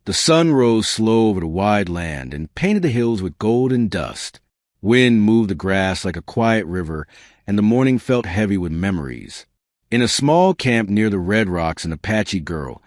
The sun rose slow over the wide land and painted the hills with golden dust. Wind moved the grass like a quiet river, and the morning felt heavy with memories. In a small camp near the Red Rocks, an Apache girl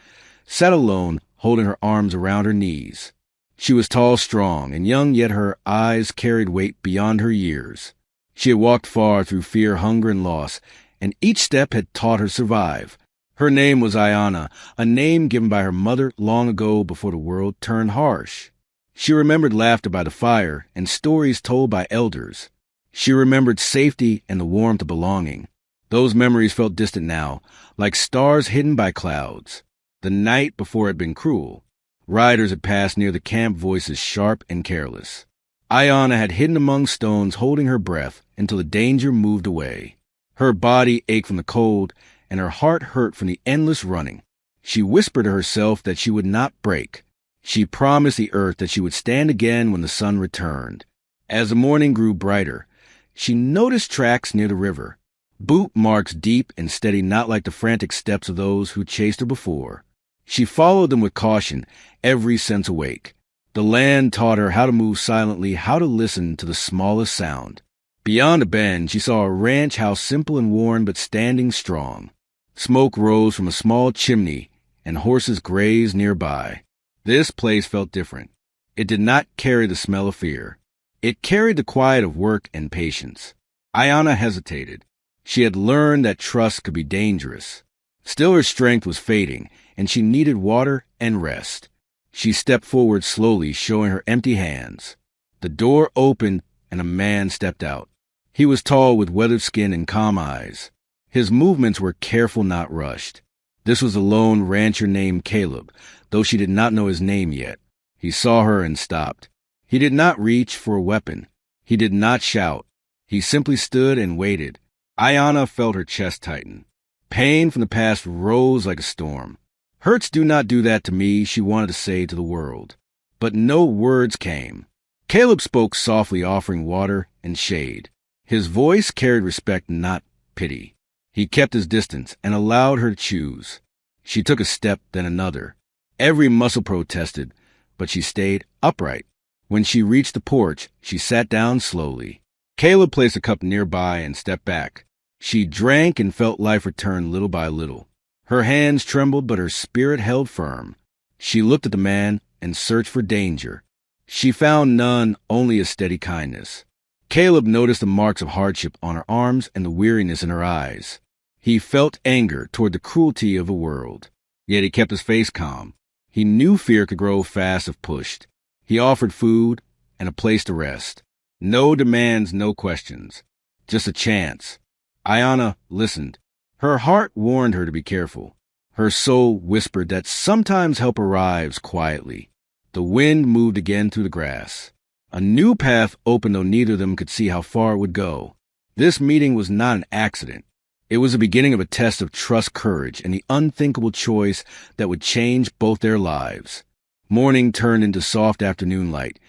sat alone, holding her arms around her knees. She was tall, strong, and young, yet her eyes carried weight beyond her years. She had walked far through fear, hunger, and loss, and each step had taught her to survive. Her name was Ayana, a name given by her mother long ago before the world turned harsh. She remembered laughter by the fire and stories told by elders. She remembered safety and the warmth of belonging. Those memories felt distant now, like stars hidden by clouds. The night before had been cruel. Riders had passed near the camp, voices sharp and careless. Ayana had hidden among stones, holding her breath until the danger moved away. Her body ached from the cold, and her heart hurt from the endless running. She whispered to herself that she would not break. She promised the earth that she would stand again when the sun returned. As the morning grew brighter, she noticed tracks near the river, boot marks deep and steady, not like the frantic steps of those who chased her before. She followed them with caution, every sense awake. The land taught her how to move silently, how to listen to the smallest sound. Beyond a bend, she saw a ranch house, simple and worn, but standing strong. Smoke rose from a small chimney, and horses grazed nearby. This place felt different. It did not carry the smell of fear. It carried the quiet of work and patience. Ayana hesitated. She had learned that trust could be dangerous. Still, her strength was fading, and she needed water and rest. She stepped forward slowly, showing her empty hands. The door opened, and a man stepped out. He was tall, with weathered skin and calm eyes. His movements were careful, not rushed. This was a lone rancher named Caleb, though she did not know his name yet. He saw her and stopped. He did not reach for a weapon. He did not shout. He simply stood and waited. Ayana felt her chest tighten. Pain from the past rose like a storm. "Hurts do not do that to me," she wanted to say to the world. But no words came. Caleb spoke softly, offering water and shade. His voice carried respect, not pity. He kept his distance and allowed her to choose. She took a step, then another. Every muscle protested, but she stayed upright. When she reached the porch, she sat down slowly. Caleb placed a cup nearby and stepped back. She drank and felt life return little by little. Her hands trembled, but her spirit held firm. She looked at the man and searched for danger. She found none, only a steady kindness. Caleb noticed the marks of hardship on her arms and the weariness in her eyes. He felt anger toward the cruelty of the world, yet he kept his face calm. He knew fear could grow fast if pushed. He offered food and a place to rest. No demands, no questions. Just a chance. Ayana listened. Her heart warned her to be careful. Her soul whispered that sometimes help arrives quietly. The wind moved again through the grass. A new path opened, though neither of them could see how far it would go. This meeting was not an accident. It was the beginning of a test of trust, courage, and the unthinkable choice that would change both their lives. Morning turned into soft afternoon light,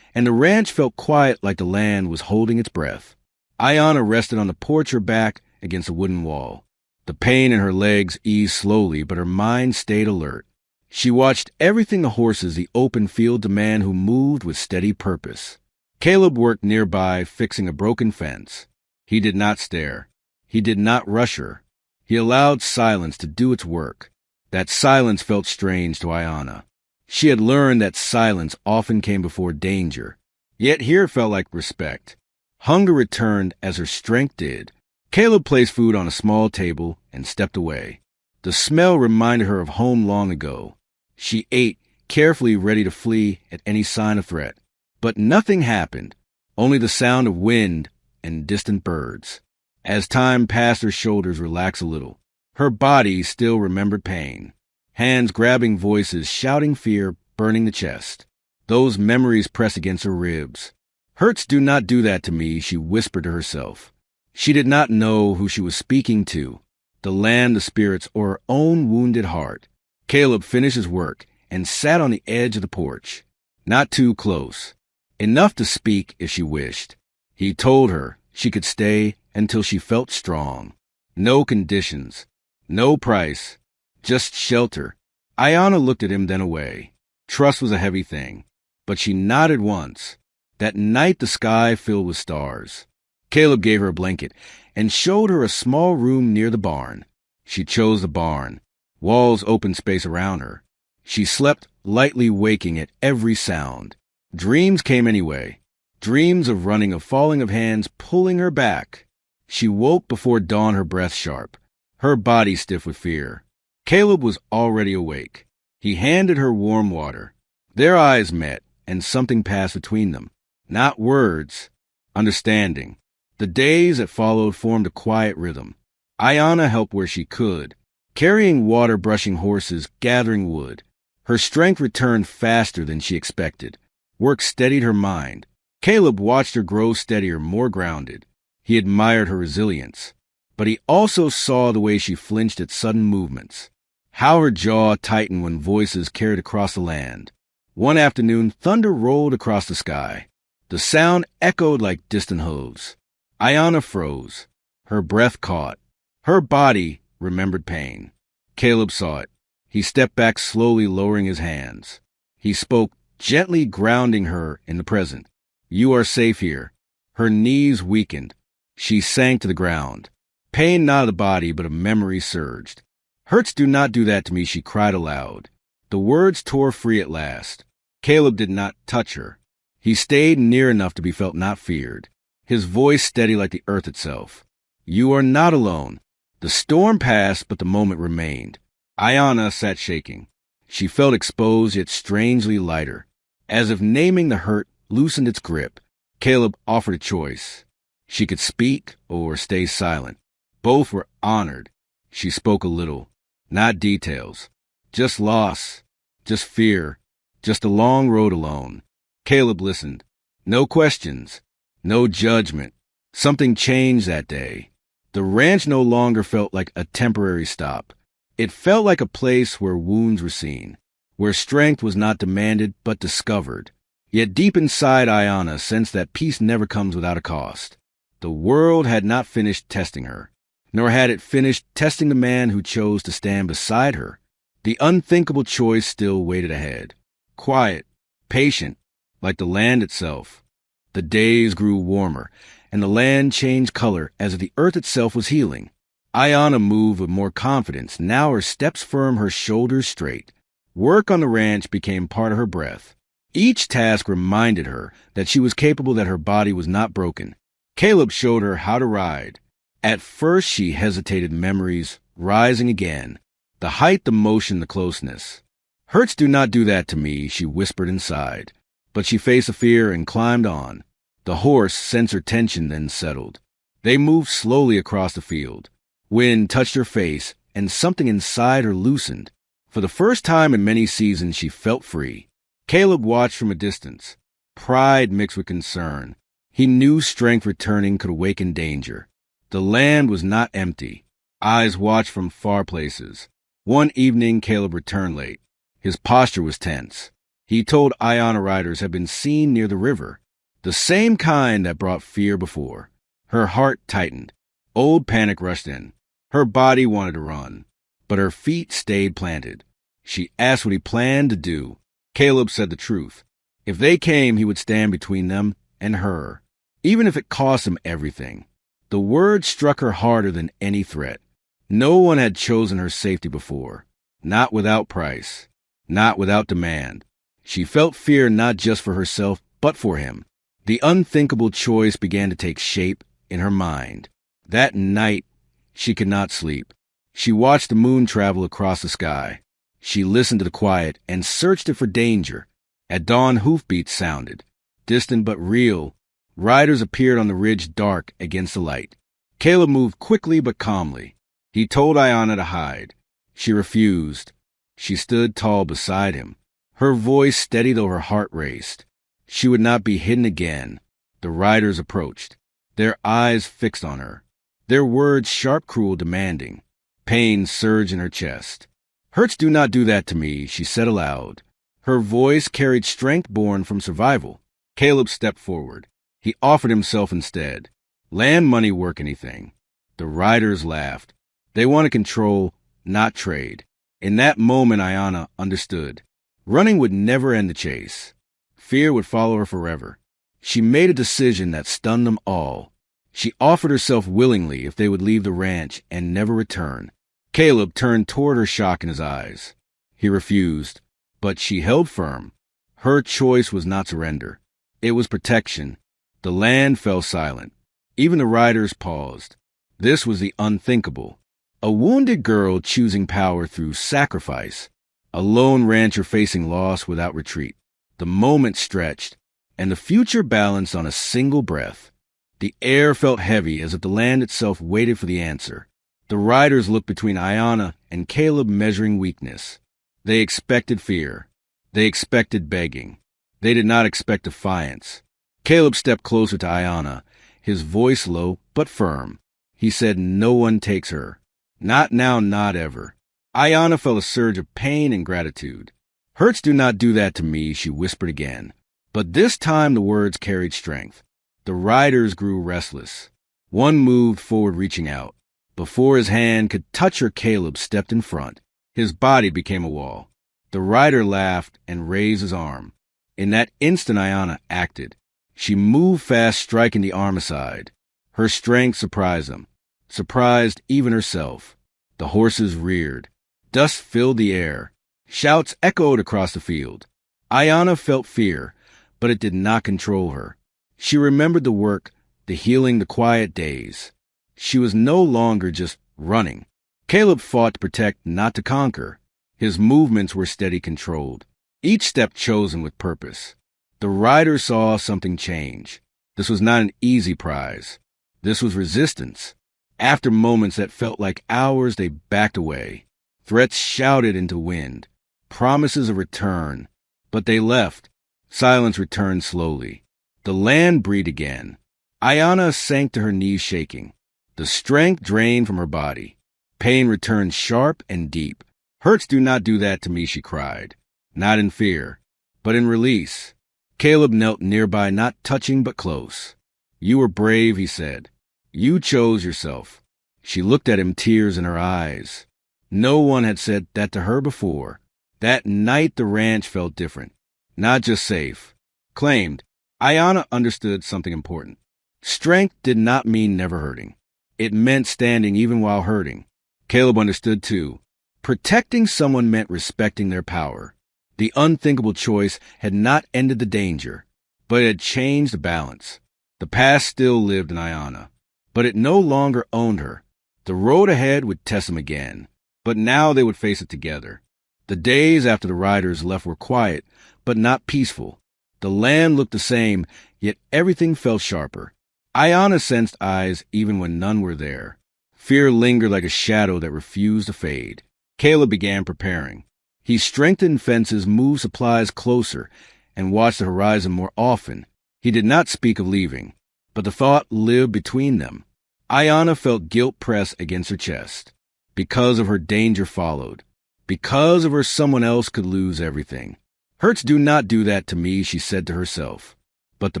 and the ranch felt quiet, like the land was holding its breath. Ayana rested on the porch, her back against a wooden wall. The pain in her legs eased slowly, but her mind stayed alert. She watched everything: the horses, the open field, the man who moved with steady purpose. Caleb worked nearby, fixing a broken fence. He did not stare. He did not rush her. He allowed silence to do its work. That silence felt strange to Ayana. She had learned that silence often came before danger. Yet here it felt like respect. Hunger returned as her strength did. Caleb placed food on a small table and stepped away. The smell reminded her of home long ago. She ate, carefully, ready to flee at any sign of threat. But nothing happened, only the sound of wind and distant birds. As time passed, her shoulders relaxed a little. Her body still remembered pain. Hands grabbing, voices shouting fear, burning the chest. Those memories pressed against her ribs. "Hurts do not do that to me," she whispered to herself. She did not know who she was speaking to, the land, the spirits, or her own wounded heart. Caleb finished his work and sat on the edge of the porch. Not too close. Enough to speak if she wished. He told her she could stay until she felt strong. No conditions. No price. Just shelter. Ayana looked at him, then away. Trust was a heavy thing, but she nodded once. That night the sky filled with stars. Caleb gave her a blanket and showed her a small room near the barn. She chose the barn, walls open space around her. She slept lightly, waking at every sound. Dreams came anyway, dreams of running, of falling, of hands pulling her back. She woke before dawn, her breath sharp, her body stiff with fear. Caleb was already awake. He handed her warm water. Their eyes met, and something passed between them. Not words, understanding. The days that followed formed a quiet rhythm. Ayanna helped where she could, carrying water, brushing horses, gathering wood. Her strength returned faster than she expected. Work steadied her mind. Caleb watched her grow steadier, more grounded. He admired her resilience, but he also saw the way she flinched at sudden movements, how her jaw tightened when voices carried across the land. One afternoon, thunder rolled across the sky. The sound echoed like distant hooves. Ayanna froze. Her breath caught. Her body remembered pain. Caleb saw it. He stepped back slowly, lowering his hands. He spoke, gently grounding her in the present. "You are safe here." Her knees weakened. She sank to the ground. Pain not of the body, but of memory surged. "Hurts do not do that to me," she cried aloud. The words tore free at last. Caleb did not touch her. He stayed near enough to be felt, not feared. His voice steady like the earth itself. "You are not alone." The storm passed, but the moment remained. Ayanna sat shaking. She felt exposed, yet strangely lighter. As if naming the hurt loosened its grip, Caleb offered a choice. She could speak or stay silent. Both were honored. She spoke a little. Not details. Just loss. Just fear. Just a long road alone. Caleb listened. No questions. No judgment. Something changed that day. The ranch no longer felt like a temporary stop. It felt like a place where wounds were seen, where strength was not demanded but discovered. Yet deep inside, Ayanna sensed that peace never comes without a cost. The world had not finished testing her, nor had it finished testing the man who chose to stand beside her. The unthinkable choice still waited ahead. Quiet, patient, like the land itself. The days grew warmer, and the land changed color as if the earth itself was healing. Ayanna moved with more confidence, now her steps firm, her shoulders straight. Work on the ranch became part of her breath. Each task reminded her that she was capable, that her body was not broken. Caleb showed her how to ride. At first she hesitated, memories rising again. The height, the motion, the closeness. "Hurts do not do that to me," she whispered inside. But she faced the fear and climbed on. The horse sensed her tension, then settled. They moved slowly across the field. Wind touched her face, and something inside her loosened. For the first time in many seasons, she felt free. Caleb watched from a distance, pride mixed with concern. He knew strength returning could awaken danger. The land was not empty. Eyes watched from far places. One evening, Caleb returned late. His posture was tense. He told Ayanna riders had been seen near the river, the same kind that brought fear before. Her heart tightened. Old panic rushed in. Her body wanted to run, but her feet stayed planted. She asked what he planned to do. Caleb said the truth. If they came, he would stand between them and her, even if it cost him everything. The words struck her harder than any threat. No one had chosen her safety before, not without price, not without demand. She felt fear not just for herself, but for him. The unthinkable choice began to take shape in her mind. That night, she could not sleep. She watched the moon travel across the sky. She listened to the quiet and searched it for danger. At dawn, hoofbeats sounded, distant but real. Riders appeared on the ridge, dark against the light. Caleb moved quickly but calmly. He told Ayanna to hide. She refused. She stood tall beside him. Her voice steady though her heart raced. She would not be hidden again. The riders approached, their eyes fixed on her, their words sharp, cruel, demanding. Pain surged in her chest. "Hurts do not do that to me," she said aloud. Her voice carried strength born from survival. Caleb stepped forward. He offered himself instead. Land, money, work, anything. The riders laughed. They wanted control, not trade. In that moment, Ayanna understood. Running would never end the chase. Fear would follow her forever. She made a decision that stunned them all. She offered herself willingly if they would leave the ranch and never return. Caleb turned toward her, shock in his eyes. He refused, but she held firm. Her choice was not surrender. It was protection. The land fell silent. Even the riders paused. This was the unthinkable. A wounded girl choosing power through sacrifice. A lone rancher facing loss without retreat. The moment stretched, and the future balanced on a single breath. The air felt heavy as if the land itself waited for the answer. The riders looked between Ayanna and Caleb, measuring weakness. They expected fear. They expected begging. They did not expect defiance. Caleb stepped closer to Ayanna, his voice low but firm. He said, "No one takes her. Not now, not ever." Ayanna felt a surge of pain and gratitude. "Hurts do not do that to me," she whispered again. But this time the words carried strength. The riders grew restless. One moved forward, reaching out. Before his hand could touch her, Caleb stepped in front. His body became a wall. The rider laughed and raised his arm. In that instant, Ayanna acted. She moved fast, striking the arm aside. Her strength surprised him, surprised even herself. The horses reared. Dust filled the air. Shouts echoed across the field. Ayanna felt fear, but it did not control her. She remembered the work, the healing, the quiet days. She was no longer just running. Caleb fought to protect, not to conquer. His movements were steady, controlled, each step chosen with purpose. The riders saw something change. This was not an easy prize. This was resistance. After moments that felt like hours, they backed away. Threats shouted into wind. Promises of return. But they left. Silence returned slowly. The land breathed again. Ayanna sank to her knees, shaking. The strength drained from her body. Pain returned sharp and deep. "Hurts do not do that to me," she cried. Not in fear, but in release. Caleb knelt nearby, not touching but close. "You were brave," he said. "You chose yourself." She looked at him, tears in her eyes. No one had said that to her before. That night the ranch felt different. Not just safe. Claimed. Ayanna understood something important. Strength did not mean never hurting. It meant standing even while hurting. Caleb understood too. Protecting someone meant respecting their power. The unthinkable choice had not ended the danger, but it had changed the balance. The past still lived in Ayanna, but it no longer owned her. The road ahead would test them again, but now they would face it together. The days after the riders left were quiet, but not peaceful. The land looked the same, yet everything felt sharper. Ayanna sensed eyes even when none were there. Fear lingered like a shadow that refused to fade. Caleb began preparing. He strengthened fences, moved supplies closer, and watched the horizon more often. He did not speak of leaving, but the thought lived between them. Ayanna felt guilt press against her chest. Because of her, danger followed. Because of her, someone else could lose everything. "Hurts do not do that to me," she said to herself. But the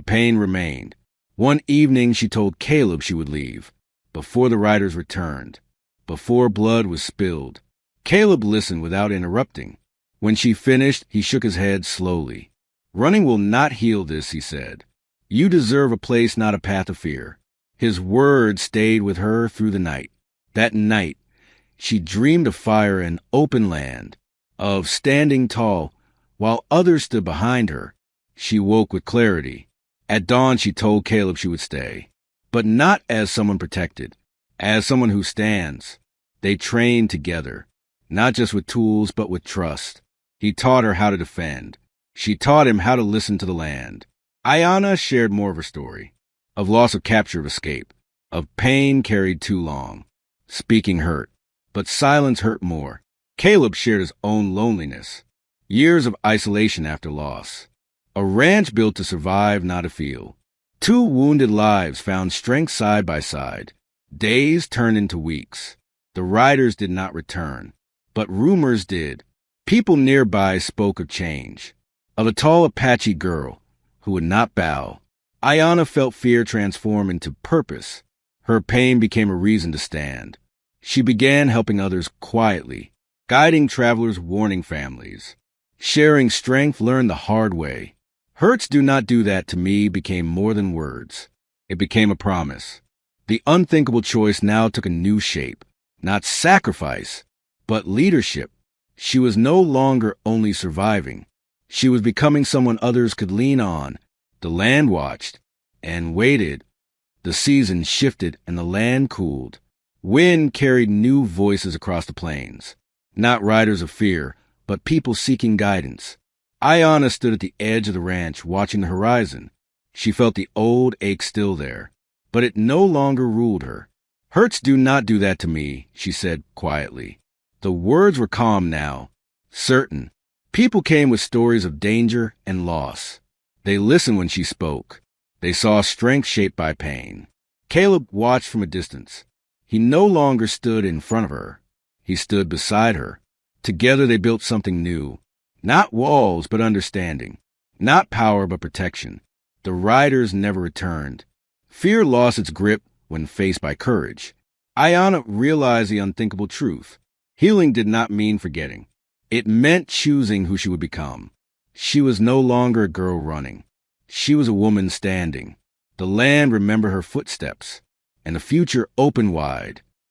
pain remained. One evening she told Caleb she would leave, before the riders returned, before blood was spilled. Caleb listened without interrupting. When she finished, he shook his head slowly. "Running will not heal this," he said. "You deserve a place, not a path of fear." His words stayed with her through the night. That night, she dreamed of fire and open land, of standing tall, while others stood behind her. She woke with clarity. At dawn, she told Caleb she would stay, but not as someone protected, as someone who stands. They trained together, not just with tools, but with trust. He taught her how to defend. She taught him how to listen to the land. Ayanna shared more of her story, of loss, of capture, of escape, of pain carried too long. Speaking hurt, but silence hurt more. Caleb shared his own loneliness, years of isolation after loss. A ranch built to survive, not a field. Two wounded lives found strength side by side. Days turned into weeks. The riders did not return, but rumors did. People nearby spoke of change, of a tall Apache girl who would not bow. Ayanna felt fear transform into purpose. Her pain became a reason to stand. She began helping others quietly, guiding travelers, warning families. Sharing strength learned the hard way. Hurts do not do that to me became more than words. It became a promise. The unthinkable choice now took a new shape. Not sacrifice, but leadership. She was no longer only surviving. She was becoming someone others could lean on. The land watched and waited. The seasons shifted and the land cooled. Wind carried new voices across the plains. Not riders of fear, but people seeking guidance. Ayanna stood at the edge of the ranch watching the horizon. She felt the old ache still there, but it no longer ruled her. Hurts do not do that to me, she said quietly. The words were calm now, certain. People came with stories of danger and loss. They listened when she spoke. They saw strength shaped by pain. Caleb watched from a distance. He no longer stood in front of her. He stood beside her. Together they built something new. Not walls, but understanding. Not power, but protection. The riders never returned. Fear lost its grip when faced by courage. Ayanna realized the unthinkable truth. Healing did not mean forgetting. It meant choosing who she would become. She was no longer a girl running. She was a woman standing. The land remembered her footsteps, and the future opened wide.